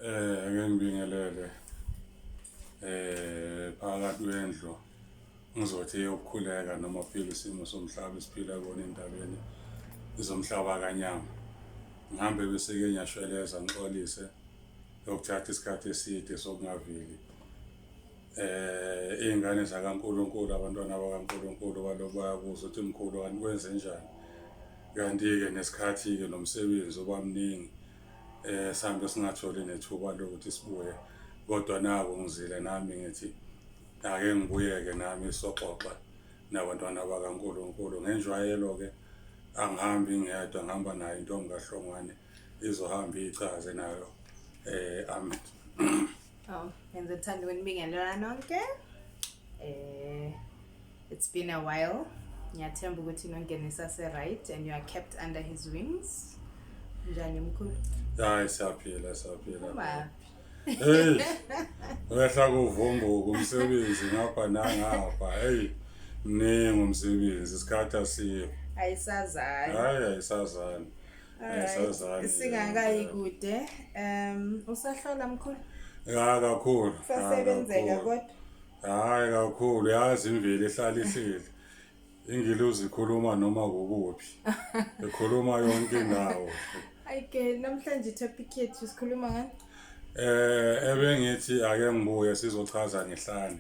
Ake ngibingelele phakathi kwendlu ngizothi yokukhuleka noma phela isimo somhlaba esiphila kona endabeni izomhlaba kanyama. Ngihambe bese ke ngiyashweleza ngixolise lokuthatha isikhathi eside sokungaveli. Iy'ngane zakaNkulunkulu, abantwana bakaNkulunkulu kaloku bayabuza ukuthi mkhulu kanti kwenze njani. Kanti-ke nesikhathi-ke nomsebenzi uba mningi sambe singatholi nethuba lokuthi sibuye, kodwa naku ngizile nami ngithi ake ngibuyeke nami soxoxa nabantwana bakaNkulunkulu. Ngenjwayelo-ke angihambi ngedwa, ngihamba nayo intombi kaHlongwane izohamba iyichaze nayo. Amen. Ngenza uthando kwenibingelela nonke. It's been a while. Ngiyathemba ukuthi nonke nisase-right and you are kept under his wings. Njani mkhulu? Hayi siyaphila. Uma? Hey, wehla kuvumbuka umsebenzi ngapha nangapha. Hey, mningi umsebenzi, isikhathi asiyo. Ayisazani. Hayi ayisazani. Alright. Singakayi kude. Usahlola mkhulu? Ya kakhulu. Sasebenzeka kodwa? Hayi kakhulu, yazi imvelo ehlala ihleli. Ingilozi ikhuluma noma kukuphi. Ikhuluma yonke indawo. Okay, namhlanje itopic yethu sikhuluma ngani? Ebengithi ake ngibuye sizochaza ngehlane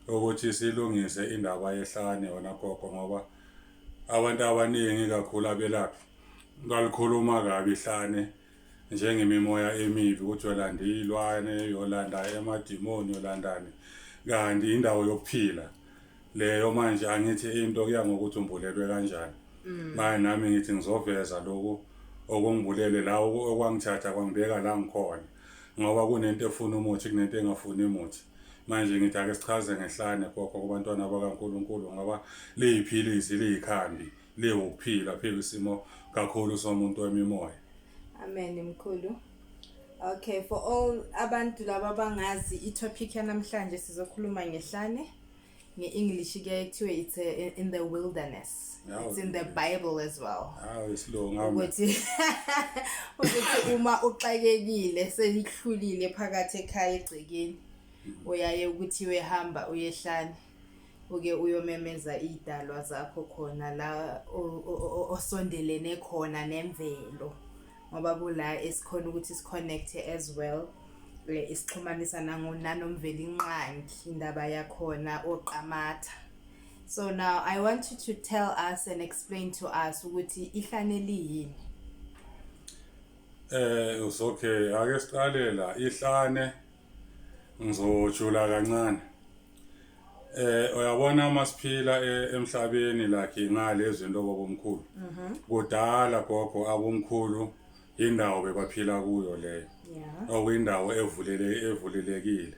ukuthi silungise indaba yehlane yona gogo, ngoba abantu abaningi kakhulu abelaphi balikhuluma kabi ihlane njengemimoya emibi, ukuthi yolanda iy'lwane, yolanda emadimoni, yolandani, kanti indawo yokuphila leyo. Manje angithi into kuya ngokuthi umbulelwe kanjani. Manje nami ngithi ngizoveza lokhu okungibulele la okwangithatha kwangibeka la ngikhona, ngoba kunento efuna umuthi kunento engafuni umuthi. Manje ngithi ake sichaze ngehlane gogo kubantwana bakaNkulunkulu, ngoba liyiphilisi, liyikhambi, liwukuphila phela isimo kakhulu somuntu wemimoya. Amen mkhulu. Okay, for all abantu laba bangazi itopic yanamhlanje sizokhuluma ngehlane. Nge-English kuthiwe it's in the wilderness. It's in the Bible as well. Ukuthi uma uxakekile selihlulile phakathi ekhaya egcekeni, uyaye ukuthi wehamba uyehlane uke uyomemeza idalwa zakho khona la osondelene khona nemvelo, ngoba kula esikhona ukuthi siconnect as well. Isixhumanisa nanomvelo inqangi indaba yakhona oqamatha. So now I want you to tell us and explain to us ukuthi ihlane liyini. Okay, ake siqale la. Ihlane ngizojula kancane. Uyabona masiphila emhlabeni lakhe ngale zinto bobomkhulu. Kudala gogo abomkhulu indawo bebaphila kuyo leyo. Okuyindawo evulelekile.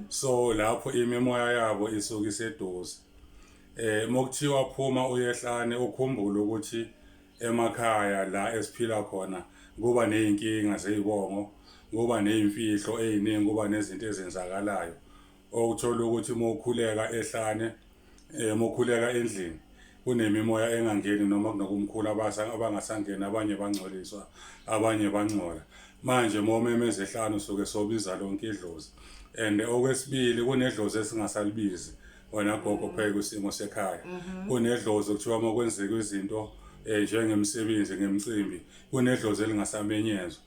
So lapho imimoya yabo isuka iseduze. Mokuthiwa phuma uyehlane ukhumbule ukuthi emakhaya la esiphila khona kuba nezinkinga zezibongo, kuba nezimfihlo eziningi, kuba nezinto ezenzakalayo. Okuthola ukuthi mokhuleka ehlane, mokhuleka endlini, kunemimoya engangeni noma kunokumkhulu abangasangena, abanye bangcoliswa, abanye bangcola. Manje momemeza ehlane usuke sobiza lonke idlozi. And okwesibili kunedlozi esingasalibizi wena gogo phela kwisimo sekhaya. Kunedlozi okuthiwa makwenzeka izinto njengemisebenzi ngemicimbi, kunedlozi elingasamenyezwa.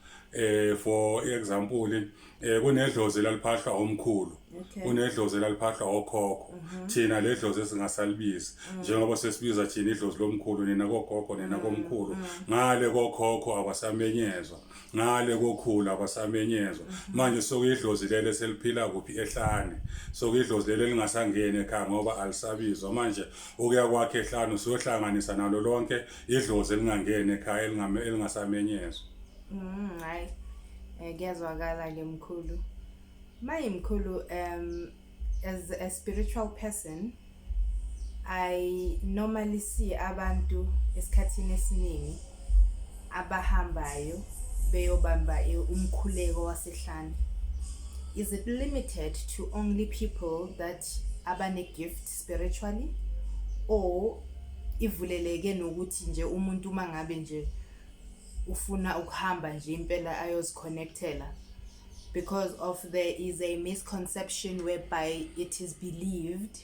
For example, kunedlozi laliphahlwa omkhulu, kunedlozi laliphahlwa okhokho. Thina ledlozi esingasalibizi, njengoba sesibiza thina idlozi lomkhulu, nina kogogo nina komkhulu. Ngale kokhokho abasamenyezwa, ngale kokhulu abasamenyezwa. Manje sokuyidlozi lele seliphila kuphi ehlane, sokuyidlozi lele lingasangene ekhaya ngoba alisabizwa. Manje ukuya kwakhe ehlane usuyohlanganisa nalo lonke idlozi elingangene ekhaya elingasamenyezwa. Hayi. Kuyazwakala ke mkhulu. My mkhulu, as a spiritual person, I normally see abantu esikhathini esiningi abahambayo beyobamba umkhuleko wasehlane. Is it limited to only people that abane gift spiritually, or ivuleleke nokuthi nje umuntu mangabe nje ufuna ukuhamba nje impela ayoziconnectela because of there is a misconception whereby it is believed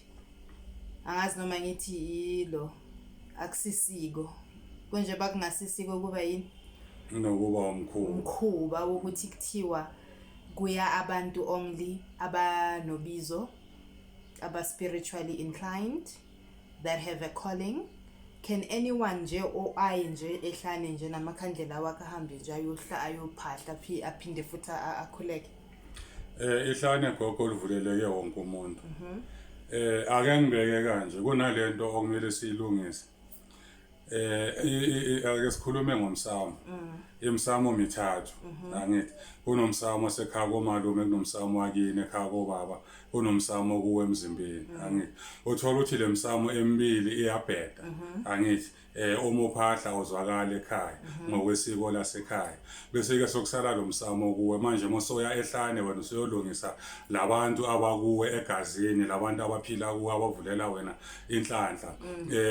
angazi noma ngithi yilo akusisiko konje bakungasisiko kuba yini nokuba umkhuba ukuthi kuthiwa kuya abantu only abanobizo aba spiritually inclined that have a calling. Can anyone nje oaye nje ehlane nje namakhandlela wakhe ahambe nje ayophahla aphinde futhi akhuleke? Ihlane gogo livuleleke wonke umuntu. Ake ngibeke kanje kunalento okumele siyilungise. Ake sikhulume ngomsamo. Imsamo mithathu angithi kunomsamo sekhaya komalume kunomsamo wakini ekhaya kobaba kunomsamo kuwe emzimbeni angithi uthola ukuthi lemsamo emibili iyabheda angithi umuphahla uzwakala ekhaya ngokwesiko lasekhaya bese ke sokusala lomsamo kuwe manje mosoya ehlane wena usuyolungisa labantu abakuwe egazini labantu abaphila kuwe abavulela wena inhlanhla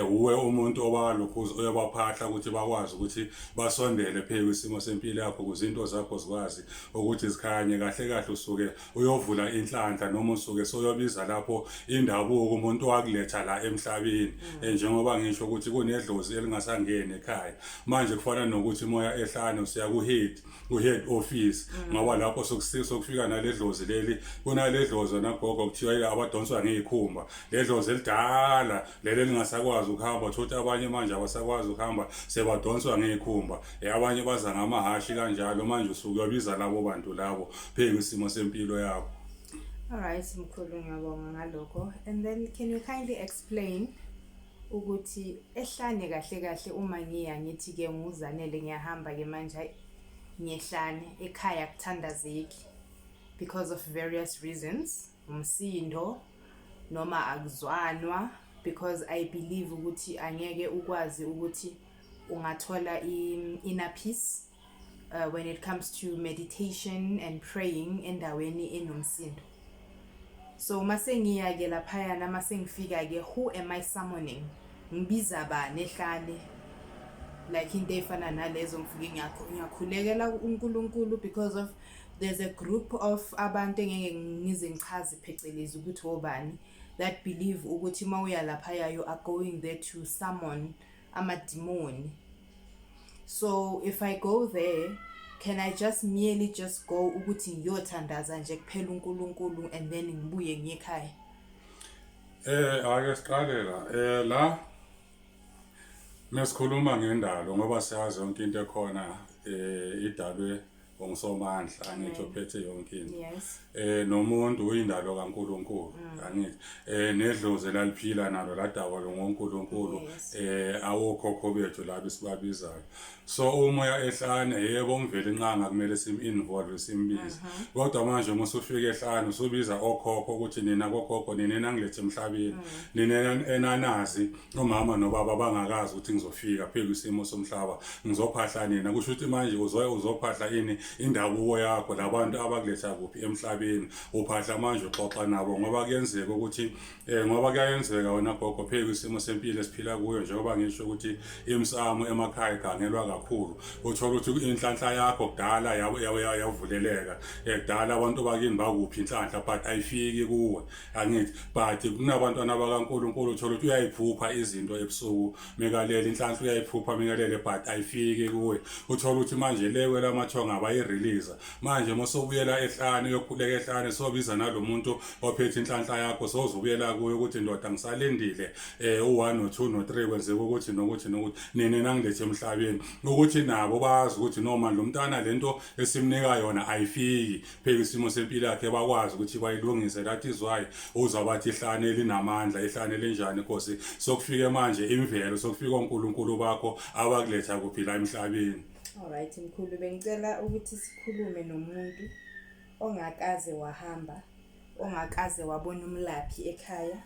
uwe umuntu obalokhuzo uyabaphahla ukuthi bakwazi ukuthi basondele phezu isimo sempilo yakho kuzinto zakho zikwazi ukuthi zikhanye kahle kahle usuke uyovula inhlanhla noma usuke soyobiza lapho indabuko umuntu wakuletha la emhlabeni njengoba ngisho ukuthi kunedlozi elingasangene ekhaya manje kufana nokuthi moya ehlane usiya ku-head office ngoba lapho sokufika naledlozi leli kunaledlozi nagogo kuthiwa abadonswa ngeikhumba ledlozi elidala leli lingasakwazi ukuhamba thothi abanye manje abasakwazi ukuhamba sebadonswa ngeikhumba abanye baza ngamahashi kanjalo manje usuke uyabiza labo bantu labo phezu isimo sempilo yakho. All right, Mkhulu ngiyabonga ngalokho. And then can you kindly explain ukuthi ehlane kahle kahle uma ngiya ngithi ke nguzanele ngiyahamba ke manje ngehlane ekhaya kuthandazeki because of various reasons umsindo noma akuzwanwa because I believe ukuthi angeke ukwazi ukuthi ungathola inner peace when it comes to meditation and praying endaweni enomsindo. So mase ngiya ke lapha na mase ngifika ke who am I summoning? Ngibiza bani ehlane like into efana nalezo ngifike ngiyakhulekela uNkulunkulu because of there's a group of abantu engeke ngize ngichaze phecelezi ukuthi obani that believe ukuthi mawuya lapha you are going there to summon amademon. So if I go there, can I just merely go ukuthi ngiyothandaza nje kuphela uNkulunkulu and then ngibuye ngiyekhaya? Ake siqalela la mesikhuluma ngendalo ngoba siyazi yonke into ekhona idalwe ngomsomandla angithi ophethe yonke into. Yes. Nomuntu uyindalo kaNkulunkulu angithi nedlozi laliphila nalo ladakwa ngoNkulunkulu awokhokho bethu labo sibabizayo. So umoya ehlane yebo ngivela inqanga kumele sim-involve simbize kodwa manje uma usufika ehlane usubiza okhokho ukuthi nina kokhokho nina nangilethe emhlabeni nina enanazi umama nobaba bangakazi ukuthi ngizofika phela isimo somhlaba ngizophahla nina kusho ukuthi manje uzophahla ini indabuko yakho labantu abakuletha kuphi emhlabeni uphahla manje uxoxa nabo ngoba kuyenzeka ukuthi ngoba kuyenzeka wena gogo phela isimo sempilo esiphila kuyo njengoba ngisho ukuthi imsamo emakhaya igangelwa kakhulu uthola ukuthi inhlanhla yakho kudala yavuleleka kudala abantu bakini bakuphi inhlanhla but ayifiki kuwe angithi but kunabantwana bakaNkulunkulu uthola ukuthi uyayiphupha izinto ebusuku mekalele inhlanhla uyayiphupha mekalele but ayifiki kuwe uthola ukuthi manje lewe lamathonga abayirelease manje mosobuyela ehlane yokhuleka ehlane sobiza nalomuntu ophethe inhlanhla yakho sozubuyela kuye ukuthi ndoda ngisalindile u1 no2 no3 kwenzeka ukuthi nokuthi nini nangilethe emhlabeni ukuthi nabo bazi ukuthi noma lo mntana lento esimnika yona ayifiki phela isimo sempilo yakhe bakwazi ukuthi bayilungise that is why uzabathi ihlane linamandla ihlane lenjani inkosi sokufike manje imvelo sokufika uNkulunkulu bakho abakuletha kuphila emhlabeni. All right Mkhulu bengicela ukuthi sikhulume nomuntu ongakaze wahamba ongakaze wabona umlaphi ekhaya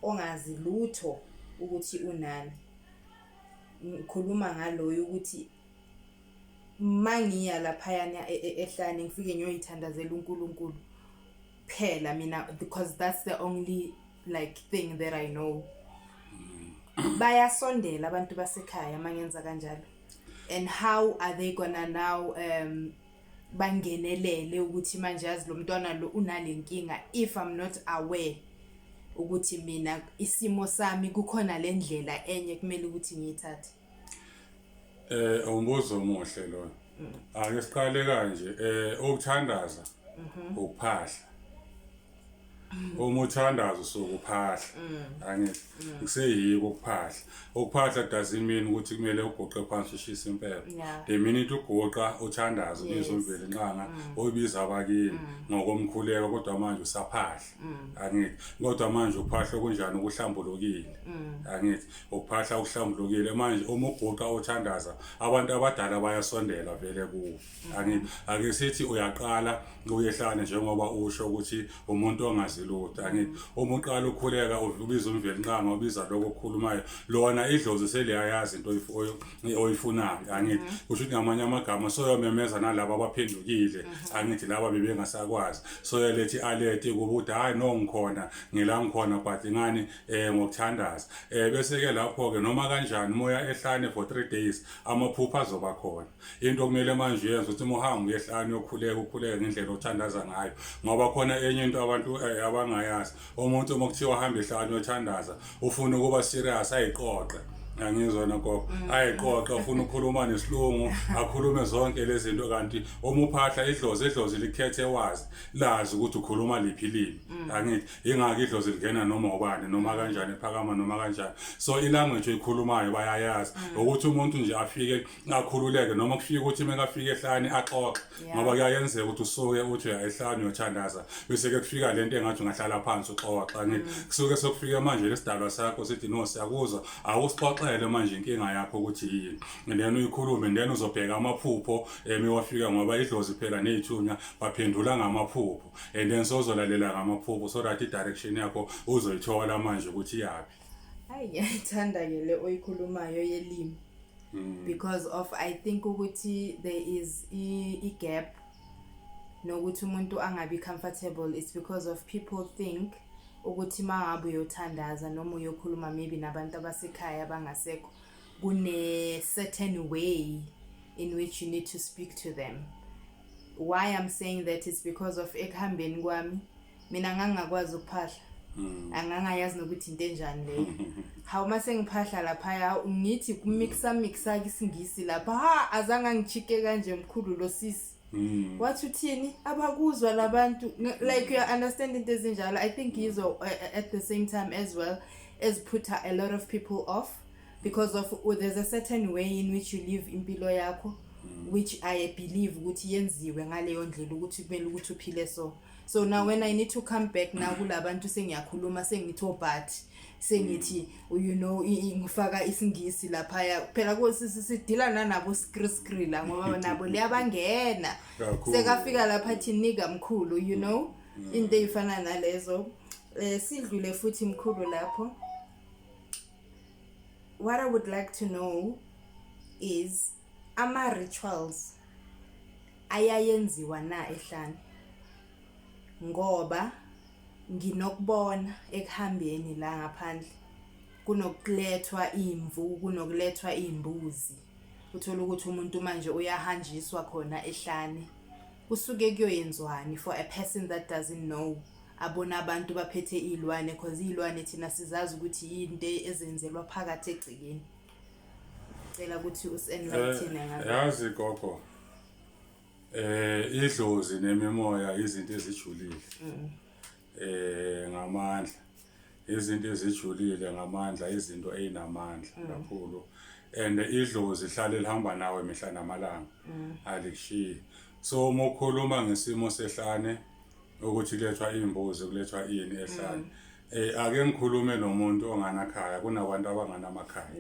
ongazi lutho ukuthi unani. Ngikhuluma ngaloyo ukuthi mangiya lapha yana ehlane ngifike ngiyoyithandazela uNkulunkulu phela mina because that's the only like thing that I know. Bayasondela abantu basekhaya mangenza kanjalo. And how are they gonna now bangenelele ukuthi manje yazi lo mntwana lo unalenkinga if I'm not aware ukuthi mina isimo sami kukhona le ndlela enye kumele ukuthi ngiyithathe. Umbuzo omuhle lo. Ake siqale kanje ukuthandaza ukuphahla. Uma uthandaza usukuphahla angithi kuseyiko ukuphahla. Ukuphahla doesn't mean ukuthi kumele ugoqe phansi ushisa impela. The minute ugoqa uthandaza ubiza umveli inqanga oyibiza abakini ngokomkhuleko kodwa manje usaphahla angithi kodwa manje ukuphahla kunjani ukuhlambulukile angithi ukuphahla ukuhlambulukile manje uma ugoqa uthandaza abantu abadala bayasondela vele kuwo angithi ake sithi uyaqala uyehlane njengoba usho ukuthi umuntu ongazi lutho angithi uma uqala ukukhuleka ubiza umveli nqanga ubiza lokho okukhulumayo lona idlozi seliyayazi into oyifunayo angithi kusho ukuthi ngamanye amagama soyomemeza nalabo abaphendukile angithi laba bebengasakwazi soyalethi alete ukuthi hayi no ngikhona ngila ngikhona but ngani ngokuthandaza bese ke lapho ke noma kanjani moya ehlane for 3 days amaphupha azoba khona into kumele manje uyenze ukuthi uhambe uyehlane ukhuleka ngendlela othandaza ngayo ngoba khona enye into abantu abangayazi umuntu uma kuthiwa hamba ehlane uyothandaza ufuna ukuba serious ayiqoqe angizona gogo ayiqoqa ufuna ukukhuluma nesilungu akhulume zonke lezi zinto kanti uma uphahla idlozi likhethe wazi lazi ukuthi ukhuluma liphi limi angithi ingaki idlozi lingena noma ubani noma kanjani ephakama noma kanjani so ilanguage ekhulumayo bayayazi ukuthi umuntu nje afike akhululeke noma kufike ukuthi mekafike ehlane axoxe ngoba kuyayenzeka ukuthi usuke uthi ehlane uyothandaza bese ke kufika lento engathi ungahlala phansi uxoxa angithi kusuke sokufika manje lesidalwa sakho sithi no siyakuzwa awusixoxe manje inkinga yakho ukuthi yini then uyikhulume then uzobheka amaphupho mewafika ngoba idlozi phela nezithunya baphendula ngamaphupho and then sozolalela ngamaphupho so that i-direction yakho uzoyithola manje ukuthi yapi. Hayi ngiyayithanda ke le oyikhulumayo yelimi because of I think ukuthi there is a gap nokuthi umuntu angabi comfortable it's because of people think ukuthi mangabe uyothandaza noma uyokhuluma maybe nabantu abasekhaya bangasekho kune certain way in which you need to speak to them. Why I'm saying that is because of ekuhambeni kwami mina ngangakwazi ukuphahla angangayazi nokuthi into enjani leyo how mase ngiphahla lapha ngithi kumixa isingisi lapha azange ngichike kanje Mkhulu lo sisi what uthini abakuzwa labantu like you understand into ezinjalo I think yizo at the same time as well as put a lot of people off because of there's a certain way in which you live impilo yakho which I believe ukuthi yenziwe ngaleyo ndlela ukuthi kumele ukuthi uphile so now when I need to come back now kulabantu sengiyakhuluma sengithi but sengithi you know ngifaka isingisi lapha phela sidila nanabo skri la ngoba nabo liyabangena sekafika lapha athi nika Mkhulu you know into efana nalezo sidlule futhi Mkhulu lapho. What I would like to know is ama rituals ayayenziwa na ehlane ngoba nginokubona ekuhambeni la ngaphandle kunokulethwa imvu kunokulethwa imbuzi uthola ukuthi umuntu manje uyahanjiswa khona ehlane kusuke kuyoyenzwani for a person that doesn't know abona abantu baphethe ilwane because ilwane thina sizazi ukuthi into ezenzelwa phakathi egcekeni cela ukuthi usenlighten ngazo yazi gogo idlozi nemimoya izinto ezijulile ngamandla izinto ezijulile ngamandla izinto ezinamandla kakhulu and idlozi ihlale lihamba nawe mihla namalanga alikushiya so uma ukhuluma ngesimo sehlane ukuthi kulethwa imbuzi kulethwa ini ehlane ake ngikhulume nomuntu onganakhaya kunabantu abanganamakhaya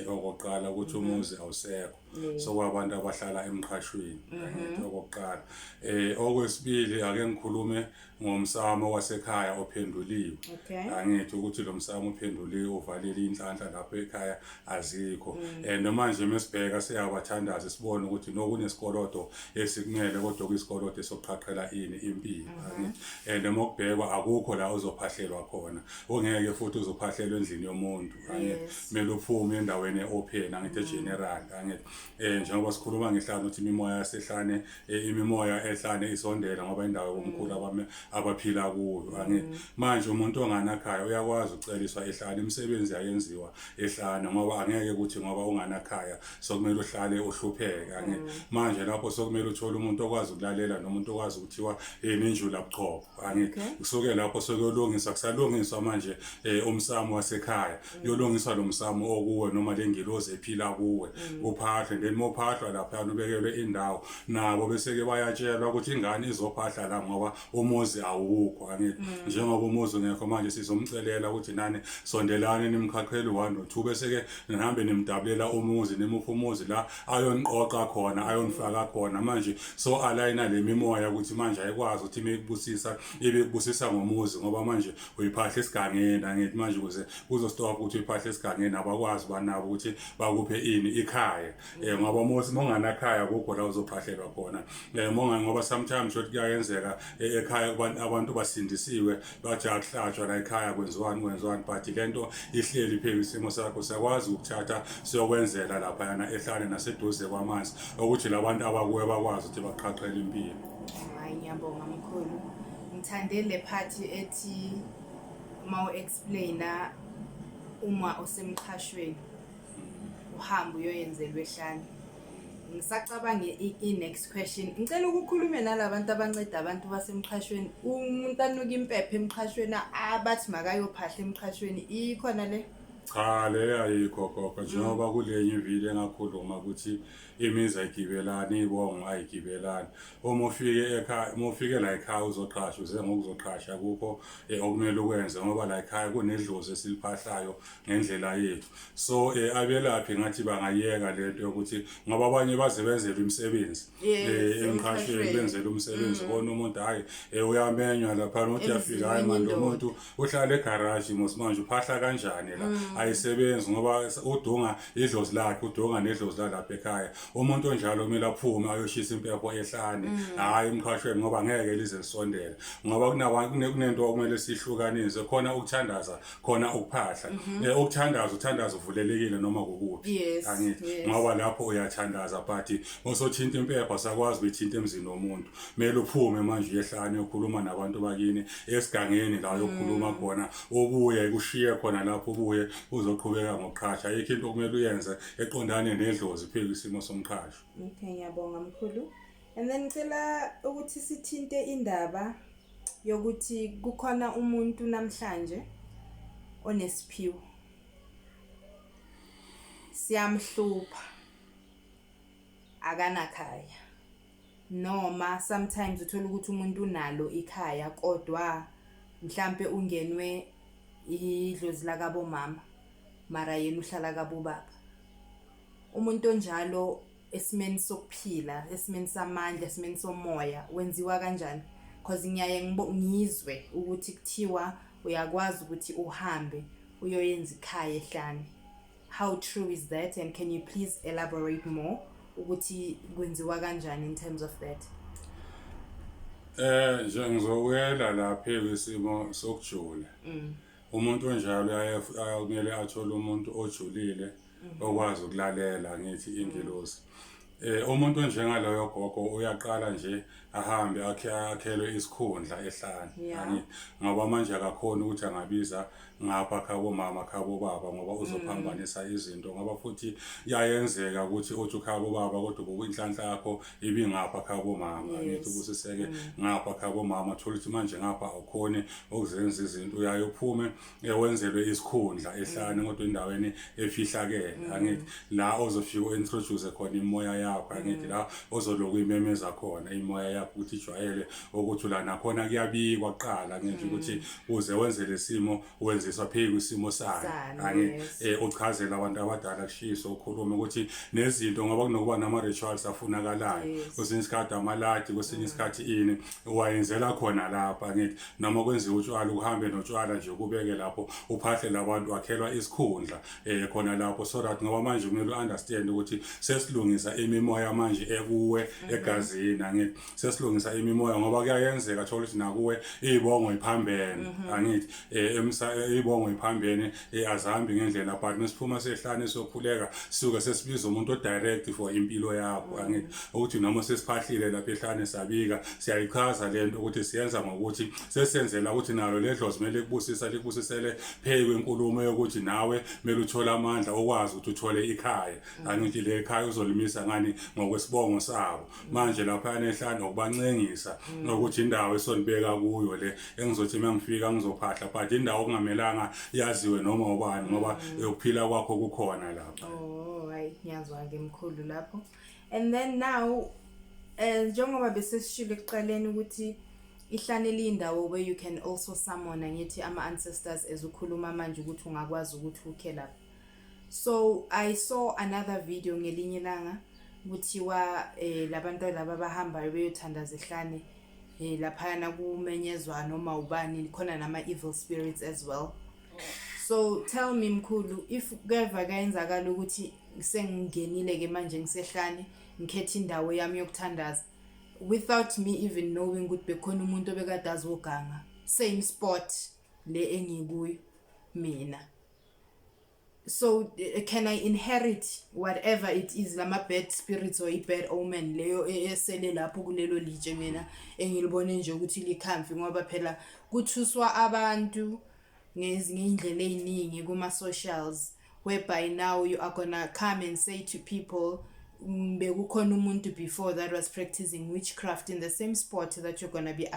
okoqala ukuthi umuzi awusekho so kwabantu abahlala emqhashweni okoqala okwesibili ake ngikhulume ngomsamo wasekhaya ophenduliwe angithi ukuthi lo msamo ophenduliwe uvalile inhlanhla lapho ekhaya azikho and manje mesibheka siyabathandaza sibone ukuthi nokunesikolodo esikumele kodwa kuyisikolodo sokuqhaqhela ini impilo angithi and mokubhekwa akukho la uzophahlelwa khona ongeke futhi uzophahlelwa endlini yomuntu angithi kumele uphume endaweni eopen angithi general angithi njengoba sikhuluma ngehlane ukuthi imimoya yasehlane imimoya ehlane isondela ngoba indawo yomkhulu abaphila kuyo angithi manje umuntu onganakhaya uyakwazi uceliswa ehlane imisebenzi yayenziwa ehlane ngoba angeke ukuthi ngoba unganakhaya sokumele uhlale uhlupheke angithi manje lapho sokumele uthole umuntu okwazi ukulalela nomuntu okwazi ukuthiwa iminjula buchopho angithi kusuke lapho sokuyolungisa kusalungiswa manje umsamo wasekhaya yolungiswa lo msamo okuwe noma lengilozi ephila kuwe uphahle then mophahlwa lapha ubekelwe indawo nabo bese ke bayatshelwa ukuthi ingane izophahla la ngoba umuzi awukho angithi njengoba umuzi ungekho manje sizomcelela ukuthi nani sondelane nimkhakhele 1 no 2 bese ke nihambe nimdabulela umuzi nimupha umuzi la ayoniqoqa khona ayonifaka khona manje so aligna lemimoya ukuthi manje ayikwazi ukuthi imekubusisa ibekubusisa ngomuzi ngoba manje uyiphahla esigangeni angithi manje ukuze kuzostop ukuthi uyiphahla esigangeni abakwazi banabo ukuthi bakuphe ini ikhaya ngoba monganakhaya kukho la uzophahlelwa khona ngoba sometimes shothi kuyayenzeka ekhaya abantu basindisiwe bathi akuhlatshwa la ekhaya kwenziwani but lento ihleli phezulu isimo sakho sakwazi ukuthatha siyokwenzela lapha yana ehlane naseduze kwamanzi ukuthi labantu abakuwe bakwazi ukuthi baqhaqhele impilo. Hayi ngiyabonga mkhulu. Ngithande le part ethi mau explainer uma usemqhashweni uhamba uyoyenzelwa ehlane. Ngisacabange i-next question. Ngicela ukukhuluma nalabantu abanceda abantu basemqhashweni. Umuntu anuka impepho emqhashweni abathi makayophahla emqhashweni ikhona le? Cha le ayikho gogo njengoba kulenye ivile engakhuluma ukuthi imizi ayigibelani ibongo ayigibelani uma ufike la ekhaya uzoqhasha uze ngokuzoqhasha akukho okumele ukwenze ngoba la ekhaya kunedlozi esiliphahlayo ngendlela yethu so abelaphi ngathi bangayeka lento yokuthi ngoba abanye baze benzele imisebenzi emkhashweni benzele umsebenzi bona umuntu hayi uyamenywa lapha uthi uyafika hayi manje umuntu uhlala egarage manje uphahla kanjani la ayisebenzi ngoba udunga idlozi lakhe udunga nedlozi lapha ekhaya umuntu onjalo kumele aphume ayoshisa impepho ehlane hayi emkhashweni ngoba ngeke lize lisondele ngoba kunento okumele sihlukanise khona ukuthandaza khona ukuphahla ukuthandaza uvulelekile noma kukuphi angithi ngoba lapho uyathandaza but usothinta impepho sakwazi ukuthinta emzini womuntu kumele uphume manje uyehlane ukhuluma nabantu bakini esigangeni la yokhuluma khona ubuye kushiye khona lapho ubuye uzoqhubeka ngokuqhasha ayikho into okumele uyenze eqondane nedlozi phezulu isimo somqhasho. Okay ngiyabonga mkhulu. And then ngicela ukuthi sithinte indaba yokuthi kukhona umuntu namhlanje onesiphiwo siyamhlupha akanakhaya noma sometimes uthola ukuthi umuntu unalo ikhaya kodwa mhlambe ungenwe idlozi lakabo mama mara yena uhlala kabo baba. Umuntu onjalo esimeni sokuphila esimeni samandla esimeni somoya wenziwa kanjani because ngiyaye ngizwe ukuthi kuthiwa uyakwazi ukuthi uhambe uyoyenza ikhaya ehlane. How true is that and can you please elaborate more ukuthi kwenziwa kanjani in terms of that? Nje ngizowela lapha isimo sokujula. Umuntu onjalo ayamele athole umuntu ojulile okwazi ukulalela ngithi ingilosi. Umuntu njengaloyo gogo uyaqala nje ahambe akhelwe isikhundla ehlane ngoba manje akakhona ukuthi angabiza ngapha khabo mama khabo baba ngoba uzophambanisa izinto ngoba futhi yayenzeka ukuthi uthi khabo baba kodwa ubuyinhlanhla yakho ibingapha khabo mama ngithi ubusiseke ngapha khabo mama thola ukuthi manje ngapha awukhoni ukuzenza izinto uyaye uphume wenzelwe isikhundla ehlane kodwa endaweni efihlakele angithi la ozofika uintroduce khona imoya yakho angithi la ozoloku imemeza khona imoya yakho ukuthi ijwayele ukuthi la nakhona kuyabikwa kuqala ngithi ukuthi uze wenze lesimo wenziswa phezulu isimo sakhe angithi uchazela abantu abadala kushiso ukhuluma ukuthi nezinto ngoba kunokuba nama rituals afunakalayo kwesinye isikhathi amaladi kwesinye isikhathi ini wayenzela khona lapha ngithi noma kwenziwa utshwala uhambe notshwala nje kubeke lapho uphahle labantu wakhelwa isikhundla khona lapho so that ngoba manje kumele understand ukuthi sesilungisa imimoya manje ekuwe egazini angithi sesilungisa imimoya ngoba kuyayenzeka thola ukuthi nakuwe izibongo iphambene angithi izibongo iphambene azihambi ngendlela but masiphuma sehlane sokhuleka suka sesibiza umuntu odirect for impilo yakho angithi ukuthi noma sesiphahlile lapha ehlane sabika siyayichaza lento ukuthi siyenza ngokuthi sesenzela ukuthi nalo ledlozi kumele likubusisele phezu kwenkulumo yokuthi nawe kumele uthole amandla okwazi ukuthi uthole ikhaya angithi le khaya uzolimisa ngani ngokwesibongo sabo manje lapha ehlane ukubancengisa ukuthi indawo esonibeka kuyo le engizothi mangifika ngizophahla but indawo okungamelanga yaziwe noma ubani ngoba ukuphila kwakho kukhona lapha. Oh hayi ngiyazwa ke Mkhulu lapho. And then now njengoba bese sishilo ekuqaleni ukuthi Ihlane lindawo where you can also summon angithi ama ancestors ezukhuluma manje ukuthi ungakwazi ukuthi ukhe lapha. So I saw another video ngelinye ilanga kuthiwa labantu laba bahamba beyothandaza Ihlane lapha na kumenyezwa noma ubani khona nama evil spirits as well. So tell me Mkhulu, if keva kayenzakala ukuthi sengingenile ke manje ngisehlane ngikhethe indawo yami yokuthandaza without me even knowing ukuthi bekhona umuntu obekade azoganga same spot le engikuyo mina, so can I inherit whatever it is lama bad spirits or bad omen leyo esele lapho kulelo litshe mina engilibone nje ukuthi likhamfi ngoba phela kuthuswa abantu ngezindlela eziningi kuma socials whereby now you are gonna come and say to people bekukhona umuntu before that was practicing witchcraft in the same spot that you're gonna be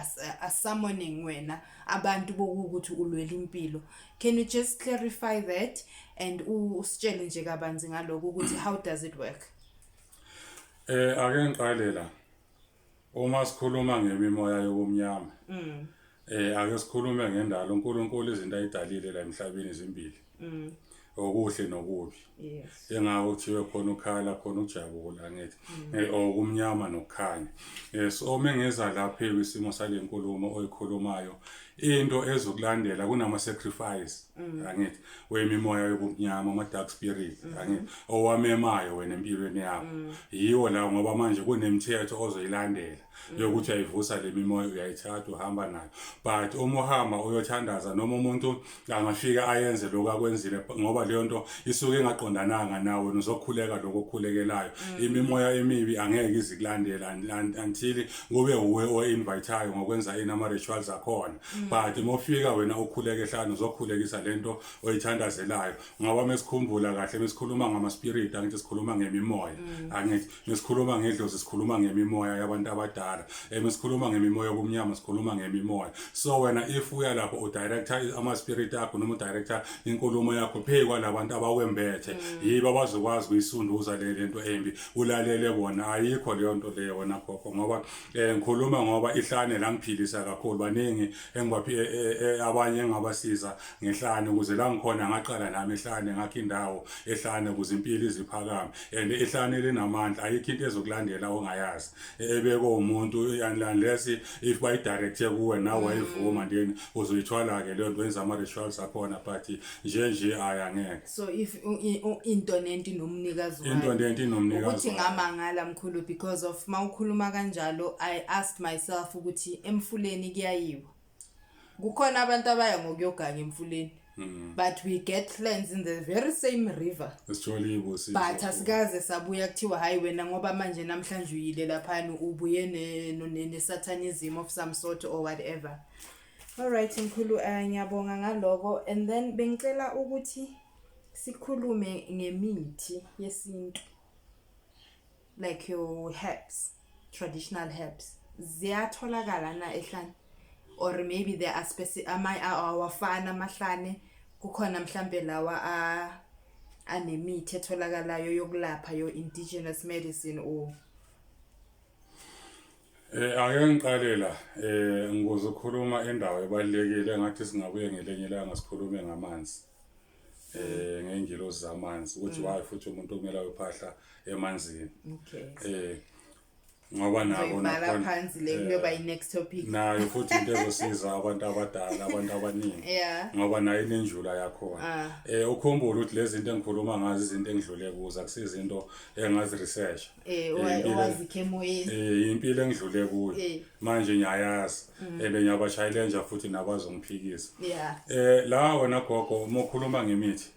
summoning wena abantu bokuthi ulwela impilo. Can you just clarify that and usitshele nje kabanzi ngaloko ukuthi how does it work? Ake ngiqale la uma sikhuluma ngemimoya yobumnyama ake sikhulume ngendalo uNkulunkulu izinto ayidalile la emhlabeni izimbili okuhle nokubi. Yes. Engako kuthiwe khona ukhala khona ujabula ngithi okumnyama nokukhanya. So mengeza lapha isimo salenkulumo oyikhulumayo into ezokulandela kunama sacrifice angithi wemimoya yobumnyama ama dark spirit angithi owamemayo wena empilweni yakho yiwo la ngoba manje kunemithetho ozoyilandela yokuthi ayivusa le mimoya uyayithatha uhamba nayo but uma uhamba uyothandaza noma umuntu angafika ayenze lokho akwenzile ngoba leyo nto isuke engaqondananga nawe uzokhuleka lokho okukhulekelayo imimoya emibi angeke izikulandela until kube uwe oinviteayo ngokwenza inama rituals akhona but mofika wena okhuleka ehlanu uzokhulekisa lento oyithandazelayo ngoba mesikhumbula kahle mesikhuluma ngama spirit angithi sikhuluma ngemimoya angithi mesikhuluma ngedlozi sikhuluma ngemimoya yabantu abadala mesikhuluma ngemimoya yobumnyama sikhuluma ngemimoya. So wena if uya lapho udirector ama spirit akho noma udirector inkulumo yakho phezu kwalabantu abawembethe yibo abazokwazi kuyisunduza lento embi ulalele bona ayikho leyo nto leyo wona khokho ngoba ngikhuluma ngoba Ihlane la ngiphilisa kakhulu baningi engibaphi abanye engabasiza ngehlane ukuze la ngikhona ngaqala nami Ihlane ngakho indawo ehlane ukuze impilo iziphakame and Ihlane linamandla ayikho into ezokulandela ongayazi ebeko umuntu unless if by direct kuwe nawe wayivuma then uzoyithwala ke leyo nto wenza ama rituals akhona but nje ayangeke. So if into nento nomnikazi wayo into nento nomnikazi ukuthi ngamangala Mkhulu because of mawukhuluma kanjalo I asked myself ukuthi emfuleni kuyayiwa kukhona abantu abaya ngokuyoganga emfuleni but we get cleansed in the very same river but asikaze sabuya kuthiwa hayi wena ngoba manje namhlanje uyile lapha ubuye ne satanism of some sort or whatever. All right Mkhulu ngiyabonga ngaloko and then bengicela ukuthi sikhulume ngemithi yesintu like your herbs, traditional herbs ziyatholakala na ehlane or maybe there are specific awafana amahlane kukhona mhlambe lawa anemithi etholakalayo yokulapha yo indigenous medicine or ake ngiqale la ngizokhuluma endawo ebalekile ngathi singabuye ngelenye la ngasikhulume ngamanzi ngengilozi zamanzi ukuthi why futhi umuntu okumela uphahla emanzini. Okay. ngoba nabo nakhona phansi le kuyoba i-next topic nayo futhi into ezosiza abantu abadala abantu abaningi ngoba nayo inenjula yakhona ukhumbula ukuthi lezi zinto engikhuluma ngazo izinto engidlule kuzo akusizo into engazi research owazikho emoyeni impilo engidlule kuyo manje ngiyayazi ngiyabashayelenja futhi nabazongiphikisa la wena gogo mokhuluma ngemithi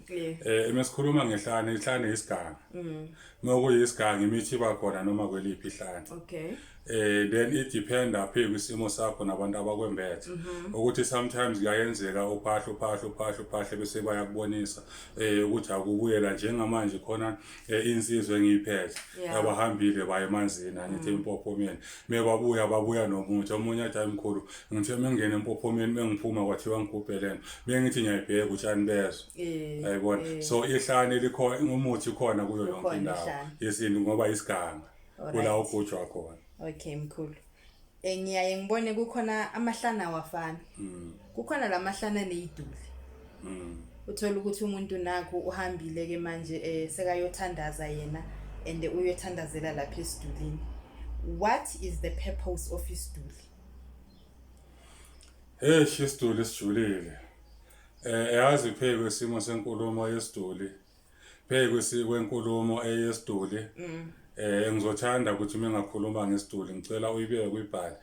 emesikhuluma ngehlane ihlane isiganga mokuyisigangi imithi bakhona noma kweliphi ihlane then it depend aphe kwisimo sakho nabantu abakwembethe ukuthi sometimes kuyayenzeka uphahlo bese bayakubonisa ukuthi akubuyela njengamanje khona insizwe engiyiphethe abahambile baye emanzini angithi empophomeni babuya nomuthi omunye athi Mkhulu ngithe mengene empophomeni mengiphuma kwathiwa ngikuphelene bengithi ngiyayibheka utshani bezo ayibona so ihlane likhona umuthi khona kuyo yonke indawo yesintu ngoba isiganga kula ugujwa khona. Okay Mkhulu. Ngiyaye ngibone kukhona amahlana wafana. Kukhona lamahlana neiduli. Uthola ukuthi umuntu nakho uhambile ke manje sekayothandaza yena and uyothandazela lapha esidulini. What is the purpose of isiduli? Isiduli esijulile. Yazi pheke isimo senkulumo yesiduli. Pheke kwenkulumo eyesiduli. Ngizothanda ukuthi mengakhuluma ngesiduli ngicela uyibeke kwibhali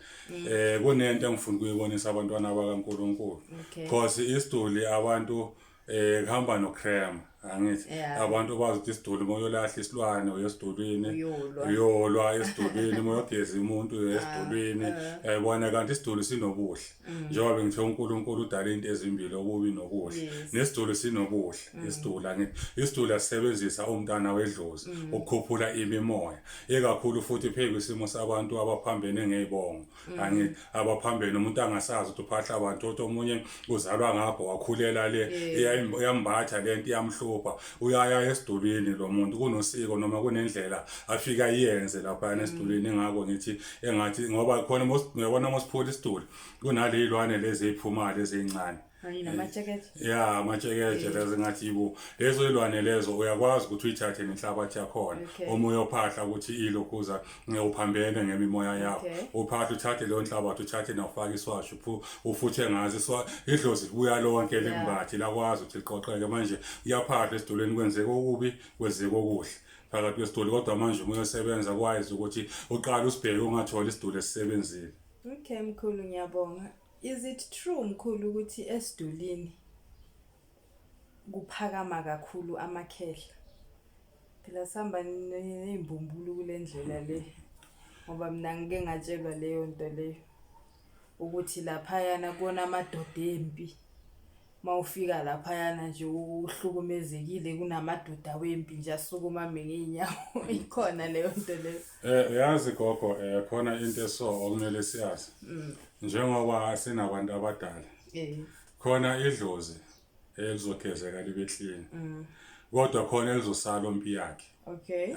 kunento engifuna ukuyibonisa abantwana bakaNkulunkulu because isiduli abantu kuhamba nocreme angithi abantu bazi ukuthi isiduli moyolahla isilwane uyesidulini uyolwa esidulini moyogeza umuntu uyesidulini yabona kanti isiduli sinobuhle njengoba ngithe uNkulunkulu udala into ezimbili okubi nokuhle nesiduli sinobuhle isiduli angithi isiduli asebenzisa umntana wedlozi ukukhuphula imimoya ekakhulu futhi pheke isimo sabantu abaphambene ngezibongo angithi abaphambene umuntu angasazi ukuthi uphahla abantu ukuthi omunye uzalwa ngapho wakhulela le iyambatha lento iyamhluza uyaya esidulini lo muntu kunosiko noma kunendlela afika iyenze lapha esidulini ngako ngithi engathi ngoba khona uyabona mosiphula isiduli kunalezilwane lezi eziphumayo lezi ezincane amajekete lezi ngathi yibo lezo ilwane lezo uyakwazi ukuthi uyithathe nenhlabathi yakhona omoya ophahla ukuthi ilokhuza uphambene ngemimoya yakho uphahla uthathe leyo nhlabathi uthathe nawufaka iswashu ufuthe ngazi idlozi buya lonke lembathi lakwazi ukuthi liqoqeke manje iyaphahla esidulini kwenzeka okubi kwenzeka okuhle phakathi kwesiduli kodwa manje umoya osebenza kwazi ukuthi uqala usibheke ungathola isiduli esisebenzile. Okay Mkhulu ngiyabonga. Is it true Mkhulu ukuthi esidulini kuphakama kakhulu amakhehla? Phela sihamba neimbumbulu kule ndlela le. Ngoba mina ngike ngatshelwa leyo nto leyo. Ukuthi lapha yana kuona amadoda empi. Mawufika lapha yana nje uhlukumezekile kunamadoda wempi nje asukuma ngeenyawo. Ikhona leyo nto leyo. Yazi gogo khona into okumele siyazi. Njengoba sinabantu abadala khona idlozi elizogezeka libe clean kodwa khona elizosala ompi yakhe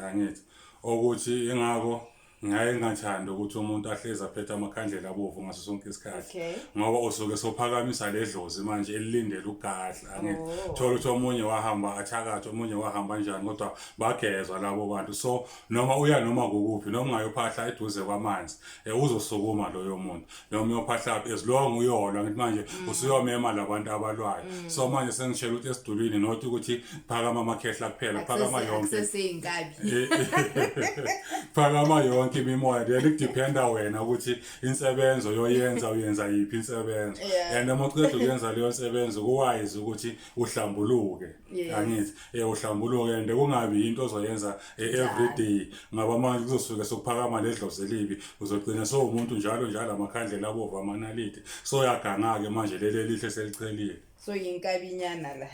angithi ukuthi ingako ngaye ngathanda ukuthi umuntu ahleza phethe amakhandlela abovu ngaso sonke isikhathi ngoba usuke sophakamisa ledlozi manje elilindele ugadla angithi thola ukuthi omunye wahamba athakatha omunye wahamba kanjani kodwa bagezwa labo bantu so noma uya noma kukuphi noma ungayophahla eduze kwamanzi uzosukuma loyo muntu noma uyophahla as long uyolwa ngithi manje usuyomema labantu abalwayo so manje sengishela ukuthi esidulini nothi ukuthi phakama amakhehla kuphela phakama yonke phakama yonke imimoya le dependa wena ukuthi insebenzo yoyenza uyenza yipi insebenzo and uma uqeda ukuyenza leyo nsebenzo kuwise ukuthi uhlambuluke angithi uhlambuluke and kungabi into ozoyenza every day ngaba manje kuzosuka sokuphakama ledlozi libi uzogcina so umuntu njalo amakhandlela abovu amanalite so yaganga ke manje lele lihle selichelile so yinkabinyana la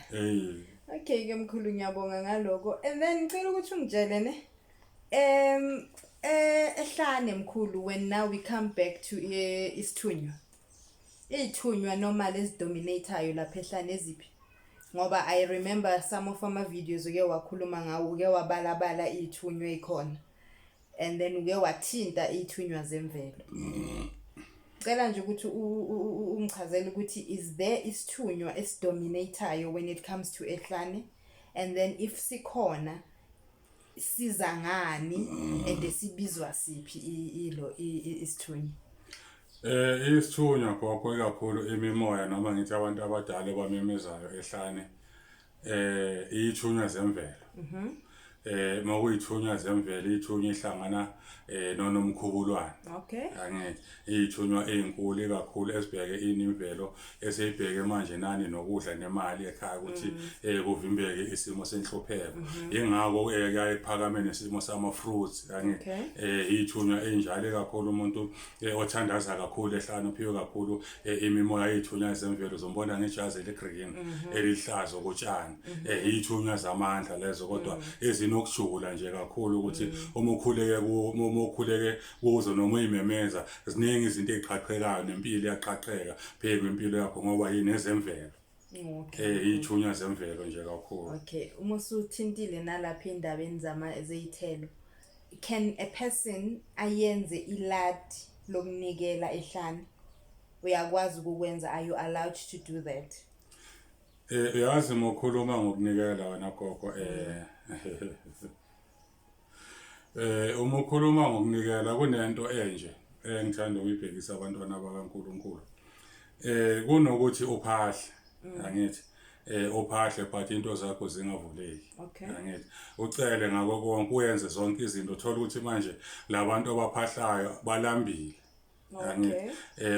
okay ke Mkhulu ngiyabonga ngaloko and then ngicela ukuthi ungitshele ne Ihlane Mkhulu when now we come back to isithunywa ithunywa normal esidominatayo lapha ehlane eziphi ngoba I remember some of my videos uke wakhuluma ngawo uke wabalabala ithunywa ikhona and then uke wathinta ithunywa zemvelo cela nje ukuthi ungichazele ukuthi is there isithunywa esidominatayo when it comes to ehlane and then if sikhona siza ngani and sibizwa siphi ilo isithunywa? Isithunywa gogo kakhulu imimoya noma ngithi abantu abadala abamemezayo ehlane ithunywa zemvelo. Mawuyithunywa zemvelo ithunywa ihlangana nonomkhubulwane. Okay. Angithi ithunywa ezinkulu kakhulu esibheke inimvelo eseyibheke manje nani nokudla nemali ekhaya ukuthi kuvimbeke isimo senhlupheko. Ingakho yayiphakame nesimo sama fruits angithi ithunywa enjalo kakhulu umuntu othandaza kakhulu ehlane uphiwe kakhulu imimoya yethunywa zemvelo zombona ngejazi legreen elihlaza okutshani ithunywa zamandla lezo kodwa ezinokujula nje kakhulu ukuthi uma ukhuleke kuzo noma uyimemeza ziningi izinto eziqhaqhekayo nempilo iyaqhaqheka pheke impilo yakho ngoba yinezemvelo. Ithunywa zemvelo nje kakhulu. Okay, uma usuthintile nalapha indabeni zezithelo, can a person ayenze iladi lokunikela ehlane? Uyakwazi ukwenza, are you allowed to do that? Yazi mokhuluma ngokunikela wena gogo uma ukhuluma ngokunikela kunento enje engithanda ukuyibhekisa abantwana bakaNkulunkulu. Kunokuthi uphahle angithi uphahle but into zakho zingavuleki. Angithi ucele ngako konke uyenze zonke izinto uthola ukuthi manje labantu abaphahlayo balambile.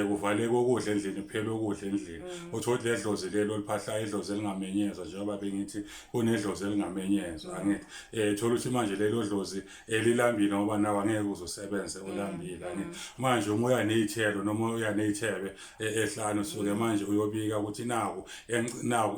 Kuvaleke ukudla endlini kuphela ukudla endlini uthi ledlozi lelo liphahlayo idlozi elingamenyezwa njengoba bengithi kunedlozi elingamenyezwa angithi thola ukuthi manje lelo dlozi elilambile ngoba nawe angeke uzosebenze ulambile angithi manje uma uya nezithelo noma uya nezithebe ehlane usuke manje uyobika ukuthi naku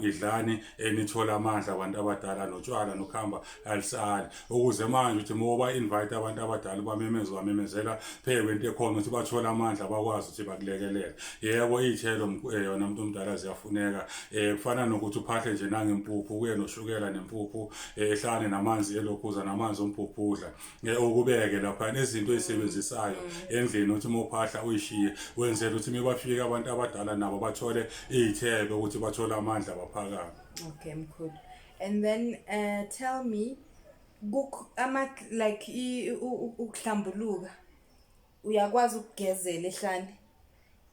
idlani enithola amandla abantu abadala notshwala nokhamba alisali ukuze manje uthi moba invite abantu abadala bamemezela pheke into ekhona ukuthi bathola amandla bakwazi ukuthi bakulekelele. Yebo izithelo yona umuntu omdala ziyafuneka kufana nokuthi uphahle nje nangempuphu kuye noshukela nempuphu ehlane namanzi elokhuza namanzi ompuphudla ukubeke lapha nezinto ezisebenzisayo endlini uthi mophahla uyishiye wenzela ukuthi mebafika abantu abadala nabo bathole izithebe ukuthi bathole amandla baphakame. Okay, Mkhulu. And then tell me like ukuhlambuluka uyakwazi ukugezela ehlane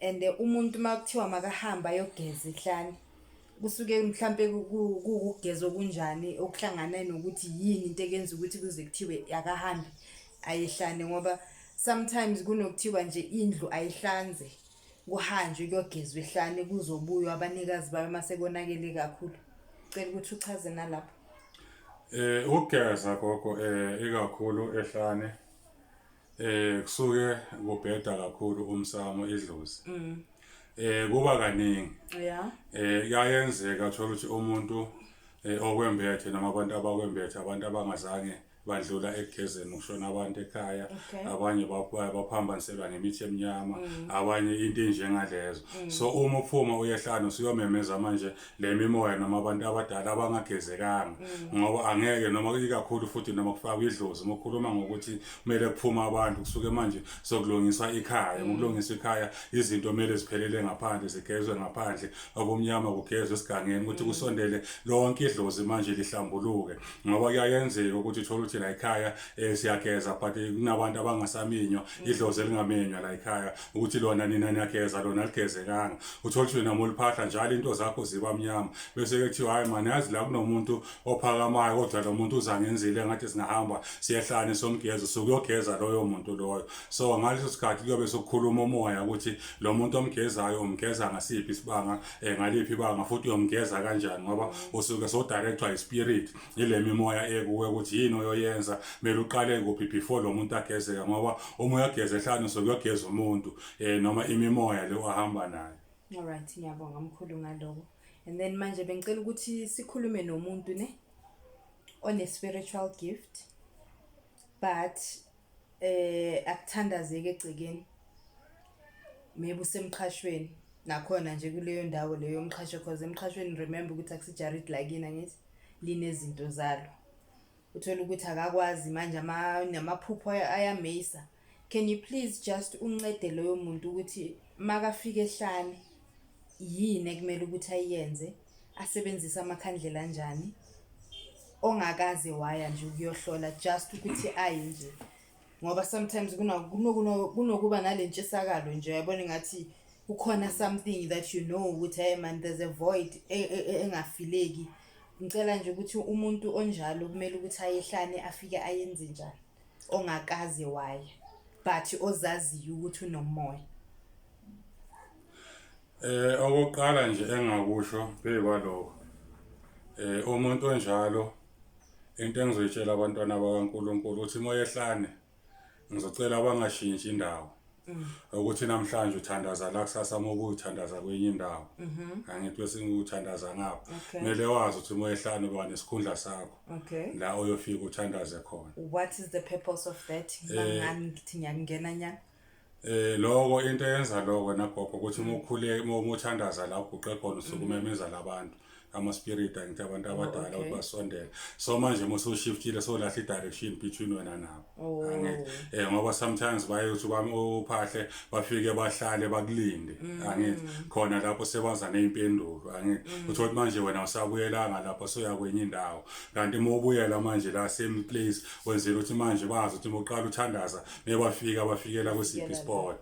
and umuntu makuthiwa makahamba ayogeza ehlane kusuke mhlambe ukugeza okunjani okuhlangana nokuthi yini into ekenza ukuthi kuze kuthiwe yakahambi ayehlane ngoba sometimes kunokuthiwa nje indlu ayihlanze kuhanjwe kuyogezwa ehlane kuzobuywa abanikazi bayo mase konakele kakhulu. Cela ukuthi uchaze nalapho. Ukugeza gogo ikakhulu ehlane kusuke kubheda kakhulu umsamo idlozi. Kuba kaningi. Kuyayenzeka uthola ukuthi umuntu okwembethe noma abantu abakwembethe abantu abangazange badlula ekugezeni ukushona abantu ekhaya abanye baphambanselwa ngemithi eminyama abanye into enjengalezo. So uma uphuma uyehlana usuyomemeza manje lemimoya noma abantu abadala abangagezekanga ngoba angeke noma ikakhulu futhi noma kufaka idlozi mokhuluma ngokuthi kumele kuphuma abantu kusuke manje sokulungiswa ikhaya ukulungiswa ikhaya izinto kumele ziphelele ngaphandle zigezwe ngaphandle obumnyama kugezwe esigangeni ukuthi kusondele lonke idlozi manje lihlambuluke ngoba kuyayenzeka ukuthi thola la ekhaya siyageza but kunabantu abangasaminywa idlozi elingamenywa la ekhaya ukuthi lona nina niyageza lona ligezekanga uthola ukuthi noma uliphahla njalo into zakho ziba mnyama bese ke kuthiwa hayi man yazi la kunomuntu ophakamayo kodwa lo muntu uzangenzile ngathi singahamba siyehlane somgezo sokuyogeza loyo muntu loyo. So ngaleso sikhathi kuyobe sokukhuluma umoya ukuthi lo muntu omgezayo umgeza ngasiphi isibanga ngaliphi ibanga futhi uyomgeza kanjani ngoba usuke so directwa ispirit ile mimoya ekuwe ukuthi yini oyoyenza mele uqale kuphi before lo muntu agezeka ngoba uma uyageza ehlane sokuyogeza umuntu noma imimoya le ohamba nayo. All right, ngiyabonga Mkhulu ngaloko. And then manje bengicela ukuthi sikhulume nomuntu ne on a spiritual gift but akuthandazeke egcekeni maybe usemqhashweni nakhona nje kuleyo ndawo leyo umqhasho because emqhashweni remember ukuthi akusijarid like yini ngithi linezinto zalo uthola ukuthi akakwazi manje namaphupho ayameyisa. Can you please just uncede loyo muntu ukuthi makafika ehlane yini ekumele ukuthi ayenze asebenzisa amakhandlela kanjani ongakaze waya nje ukuyohlola just ukuthi ayi nje ngoba sometimes kunokuba nalentshisakalo nje uyabona ngathi ukhona something that you know ukuthi hey man there's a void engafileki ngicela nje ukuthi umuntu onjalo kumele ukuthi ayehlane afike ayenze njani ongakaze waya but ozaziyo ukuthi unomoya okokuqala nje engakusho bekwaloko umuntu onjalo into engizoyitshela abantwana bakaNkulunkulu uthi moyehlane ngizocela bangashintshi indawo ukuthi namhlanje uthandaza la kusasa mobu uthandaza kwenye indawo angithi bese nguthandaza ngapha kumele wazi ukuthi moyehlane uba nesikhundla sakho la oyofika uthandaze khona. What is the purpose of that? Ngithi ngiyangena nyana lokho into eyenza lokho nagogo ukuthi uthandaza la uguqe khona usukumemeza labantu ama-spirit angithi abantu abadala ukuthi basondele so manje musushiftile solahla i-direction between wena nabo angithi ngoba sometimes bayothi uphahle bafike bahlale bakulinde angithi khona lapho sebaza nezimpendulo angithi uthi manje wena usabuyelanga lapho soya kwenye indawo kanti mobuyela manje la same place wenzela ukuthi manje bazi ukuthi uqala uthandaza bafikela kwesiphi spot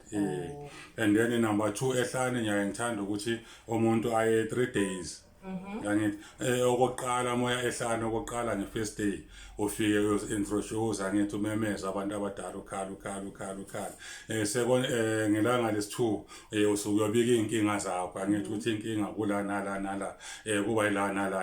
and then number 2 ehlane nyaye ngithanda ukuthi umuntu aye 3 days angithi okokuqala moya ehlane okokuqala nge-first day ufike uyointroduce angithi umemeza abantu abadala ukhala ngelanga lesi2 usukuyobika inkinga zakho angithi ukuthi inkinga kula nala kuba yila nala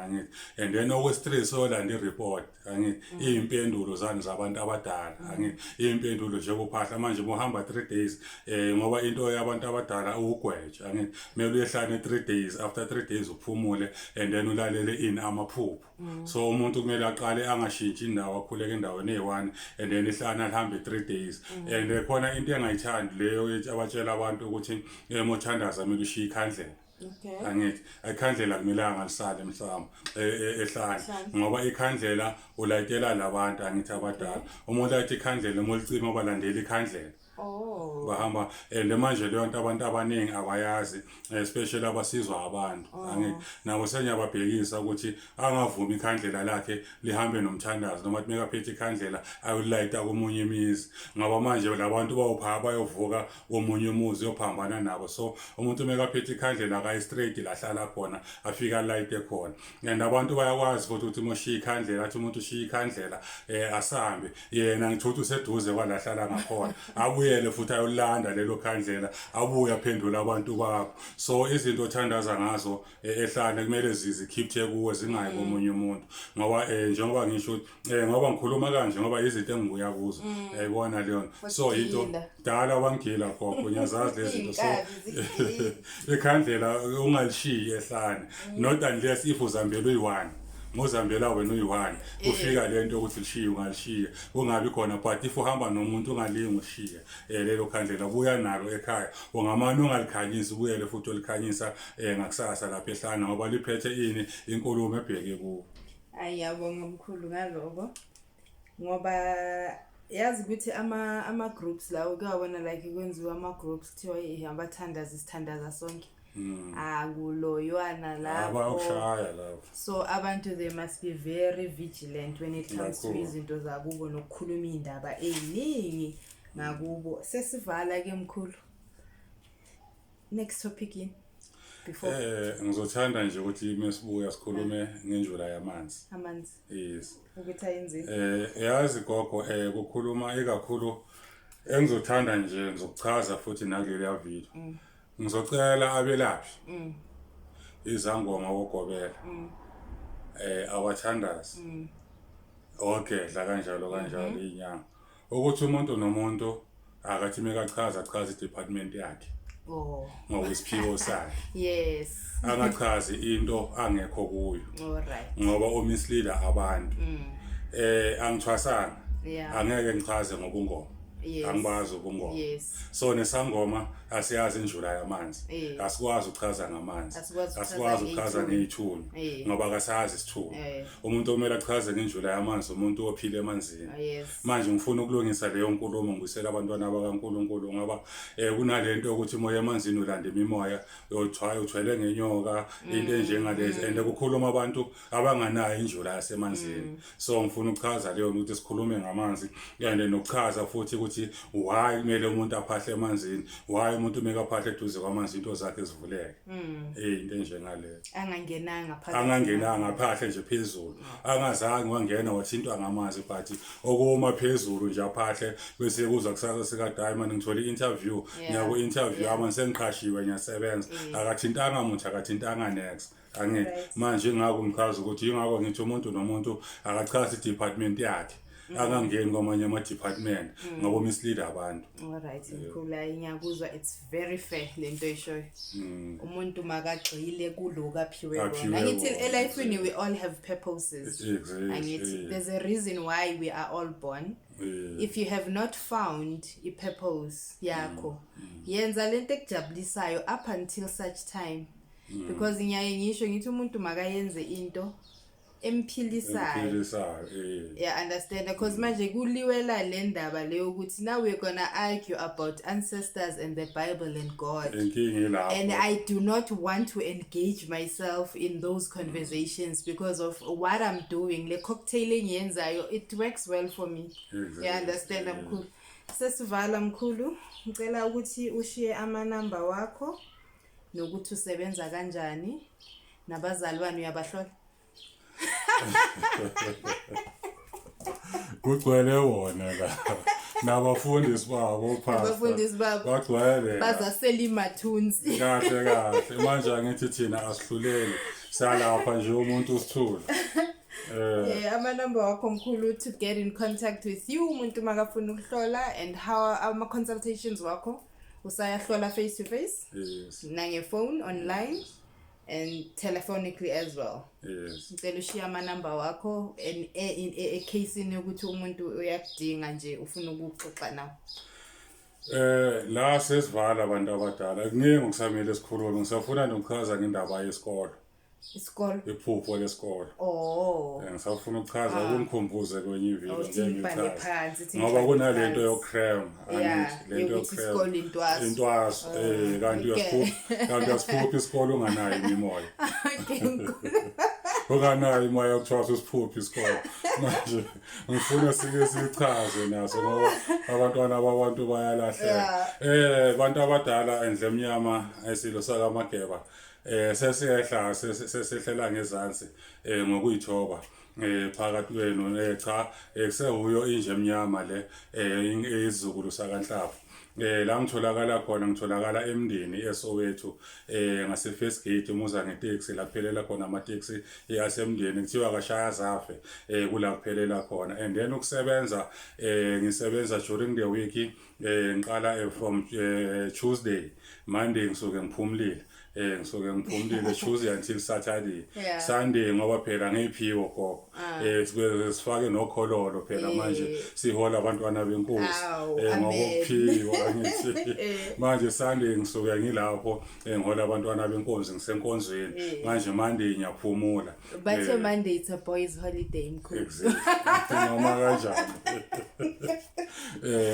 angithi and then okwesithree olanda i-report angithi izimpendulo zabantu abadala angithi izimpendulo nje kuphahla manje mohamba 3 days ngoba into yabantu abadala ugweje angithi kumele uyehlane 3 days after 3 days uphumule and then ulalele in amaphupho so umuntu kumele aqale angashintshi indawo akhuleke endaweni eyi1 and then ihlana alihambe 3 days and khona into engayithandi leyo abatshela abantu ukuthi mothandaza kumele ushiye ikhandlela angithi ikhandlela kumelanga lisale mhlawumbe ehlane ngoba ikhandlela ulayitela labantu angithi abadala uma ulayithe ikhandlela molicima balandela ikhandlela bahamba le manje leyo nto abantu abaningi abayazi especially abasizwa abantu angithi nabo senyababhekisa ukuthi angavumi ikhandlela lakhe lihambe nomthandazo noma kumeka phethe ikhandlela ayolayita komunye imizi ngoba manje labantu bayovuka komunye umuzi yophambana nabo so umuntu umeka phethe ikhandlela akayi straight lahlala khona afika layite khona and abantu bayakwazi ukuthi moshiya ikhandlela athi umuntu ushiya ikhandlela asambe yena ngithuthi useduze kwalahlala ngakhona abuyele futhi ayolanda lelo khandlela abuya aphendula abantu bakho so izinto othandaza ngazo ehlane kumele zikhiphe kuwe zingayi komunye umuntu ngoba njengoba ngisho ngoba ngikhuluma kanje ngoba izinto engibuya kuzo yayibona leyo so into dala wangila khokho nyazazi lezi zinto so ikhandlela ungalishiyi ehlane not unless if uzambela uyi1 ngozambela wena uyi1 ufika lento ukuthi lishiye ungalishiya kungabi khona but if uhamba nomuntu ungalingi ushiye lelo khandlela buya nalo ekhaya ungamane ungalikhanyisa ubuyele futhi olikhanyisa ngakusasa lapha ehlana ngoba liphethe ini inkulumo ebheke kuwo. Ayabonga Mkhulu ngaloko ngoba yazi ukuthi ama groups lawo kuyabona like kwenziwa ama groups kuthiwa abathandaza sithandaza sonke akuloywana lapho so abantu they must be very vigilant when it comes to izinto zakubo nokukhuluma indaba eziningi ngakubo. Sesivala ke Mkhulu, next topic in before ngizothanda nje ukuthi mesibuya sikhulume ngenjula yamanzi. Amanzi yes ukuthi ayenze yazi gogo ukukhuluma ikakhulu engizothanda nje ngizokuchaza futhi nakuleli video ngizocela abelaphi izangoma wogobela abathandazi ogedla kanjalo inyanga ukuthi umuntu nomuntu akathi mekachaza i-department yakhe ngokwesiphiwo sakhe yes angachazi into angekho kuyo alright ngoba umisleader abantu angithwasanga angeke ngichaze ngobungoma angibazi ubungoma. Yes. So nesangoma asiyazi injula yamanzi. Asikwazi ukuchaza ngamanzi. Asikwazi ukuchaza ngezithuni ngoba kasazi isithuni. Umuntu omela achaze ngenjula yamanzi umuntu ophile emanzini. Manje ngifuna ukulungisa leyo nkulumo ngibisela abantwana bakaNkulunkulu ngoba kunalento ukuthi moya emanzini ulanda imimoya uthwele ngenyoka into enjengalezi and kukhuluma abantu abanganayo injula yasemanzini. So ngifuna ukuchaza leyo ukuthi sikhulume ngamanzi and nokuchaza futhi ukuthi why kumele umuntu aphahle emanzini, why umuntu mekaphahla eduze kwamanzi into zakhe zivuleke. Into enjengaleyo. Angangenanga phahle nje phezulu. Angazange wangena wathintwa ngamanzi but okuma phezulu nje aphahle bese kuza kusasa sika Diamond ngithola interview ngiyaku interview amanzi sengiqashiwe ngiyasebenza akathintanga umuntu akathintanga next. Manje ngako ngichaza ukuthi ingako ngithi umuntu nomuntu akachaza i-department yakhe angangeni kwamanye ama-department ngoba mislead abantu. Alright, Mkhulu, ngiyakuzwa, it's very fair lento eshoyo. Umuntu makagxile kuloko aphiwe kona. Angithi elifini we all have purposes. Angithi there's a reason why we are all born. If you have not found a purpose yakho, yenza lento ekujabulisayo up until such time. Because ngiyaye ngisho ngithi umuntu makayenze into emphilisayo. Yeah, understand, because manje kuliwela le ndaba leyo ukuthi now we're gonna argue about ancestors and the Bible and God. And I do not want to engage myself in those conversations because of what I'm doing. Le cocktailing yenzayo, it works well for me. Yeah, understand, Mkhulu. Sesivala Mkhulu, ngicela ukuthi ushiye ama-number wakho nokuthi usebenza kanjani nabazali bani uyabahlola. Kugcwele wona la nabafundisi babo bagcwele bazasela imathunzi. Kahle manje angithi thina asihluleli salapha nje umuntu usithula. Ama-number wakho Mkhulu to get in contact with you umuntu makafuna ukuhlola, and how ama-consultations wakho usayahlola face to face, nange-phone online and telephonically as well. Ngicela ushiya ama-number wakho in a case yokuthi umuntu uyakudinga nje ufuna ukuxoxa nawo. La sesivala abantu abadala kuningi okusamele sikhulume. Ngisafuna nokuchaza ngendaba yesikolo. Isikolo? Iphupho lesikolo. Ngisafuna ukuchaza ukungikhumbuze kwenye ivilo njengechaza. Ngoba kunalento yokhrem, angithi lento yokhrem. Intwaso, kanti uyasiphupha isikolo unganayo imimoya. Unganayo imimoya yokuthwasa usiphupha isikolo. Manje ngifuna sike sichaze naso ngoba abantwana babantu bayalahleka. Abantu abadala endle emnyama esilo saka Mageba. Sesehla sesehlela ngezansi ngokuyithoba phakathi kwenu cha kusehuyo inje emnyama le izizukulu saka Nhlapho. La ngitholakala emndeni eSoweto ngase first gate umuza ngetaxi laphelela khona ama taxi yasemndeni kuthiwa kashaya zafe kula kuphelela khona. And then ukusebenza ngisebenza during the week ngiqala from Tuesday, Monday ngisuke ngiphumlile. Ngisuke ngiphumlile Tuesday until Saturday. Sunday ngoba phela ngiphiwo gogo. Sifake nokhololo phela manje sihola abantwana benkosi ngokuphiwa ngithi. Manje Sunday ngisuke ngilapho ngihola abantwana benkosi ngisenkonzweni. Manje Monday ngiyaphumula. But Monday it's a boys holiday Mkhulu. Exactly. Noma kanjani.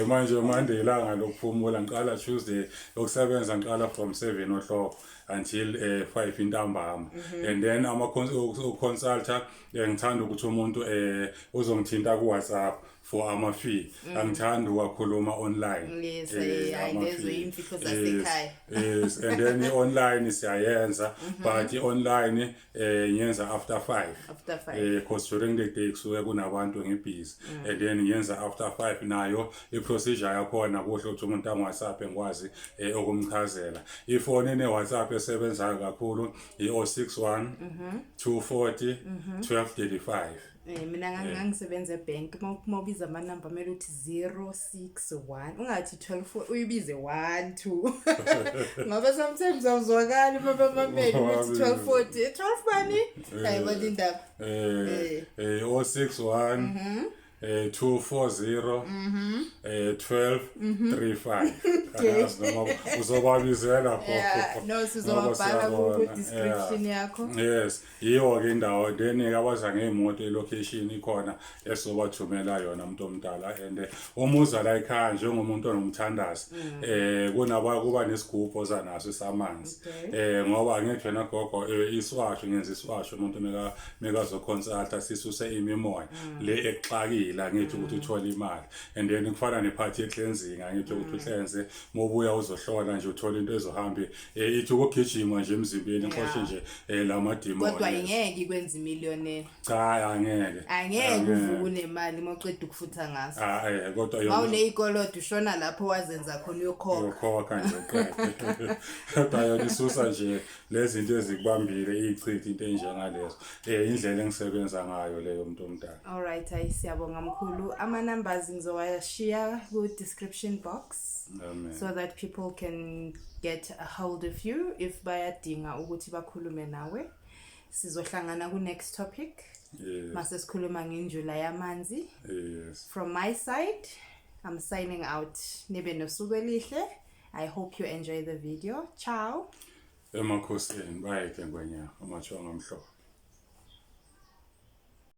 Manje Monday ilanga lokuphumula ngiqala Tuesday yokusebenza ngiqala from 7 o'clock until 5 intambama. And then consulta ngithanda ukuthi umuntu uzongithinta ku WhatsApp for ama-fee. Angithanda ukukhuluma online. Yes, imfihlo zasekhaya. Yes, and then online siyayenza but online ngiyenza after 5. After 5. Because during the day kusuke kunabantu ngibhizi. And then ngiyenza after 5 nayo i-procedure yakhona kuhle ukuthi umuntu angWhatsApp engikwazi ukumchazela. Ifone ene WhatsApp esebenza kakhulu i-061 240 1235. Mina ngangisebenza ebank mawubiza ama number mele uthi 061 ungathi 12 uyibize 12 ngoba sometimes awuzwakali mabamameli uthi 1240 12 bani hayi badindaba 061 240 1235. Uzobabizela khokho. No, sizobabhala ku description yakho. Yes, yiyo ke indawo then abaza ngeimoto elocation ikhona esobathumela yona umuntu omdala and umuza la ekhaya njengomuntu onomthandazi kuba nesigubhu ozanaso samanzi ngoba ngeke wena gogo iswasho ngenza iswasho umuntu mekazo consulta sisuse imimoya le exakile ngithi ukuthi uthola imali and then kufana nephathi cleansing ngithi ukuthi uhlenze mobuya uzohlola nje uthola into ezohamba ithi ukugijima nje emzimbeni nqoshe nje lamadimoni kodwa ingeke ikwenza imillionaire cha angeke uvuke unemali mawuqeda ukufutha ngaso kodwa mawuneyikolodo ushona lapho wazenza khona uyokhokha nje kodwa yona isusa nje lezi zinto ezikubambile ichitha into enjengalezo indlela engisebenza ngayo leyo umuntu omdala. Alright, siyabonga mkhulu. Ama numbers ngizowashare ku description box. Amen. So that people can get a hold of you if bayadinga ukuthi bakhulume nawe. Sizohlangana ku next topic. Yes. Mase sikhuluma ngenjula yamanzi. Yes. From my side, I'm signing out. Nibe nosuku elihle. I hope you enjoy the video. Ciao. Emakhosini bayeke ngwenya amathwa ngamhlobo.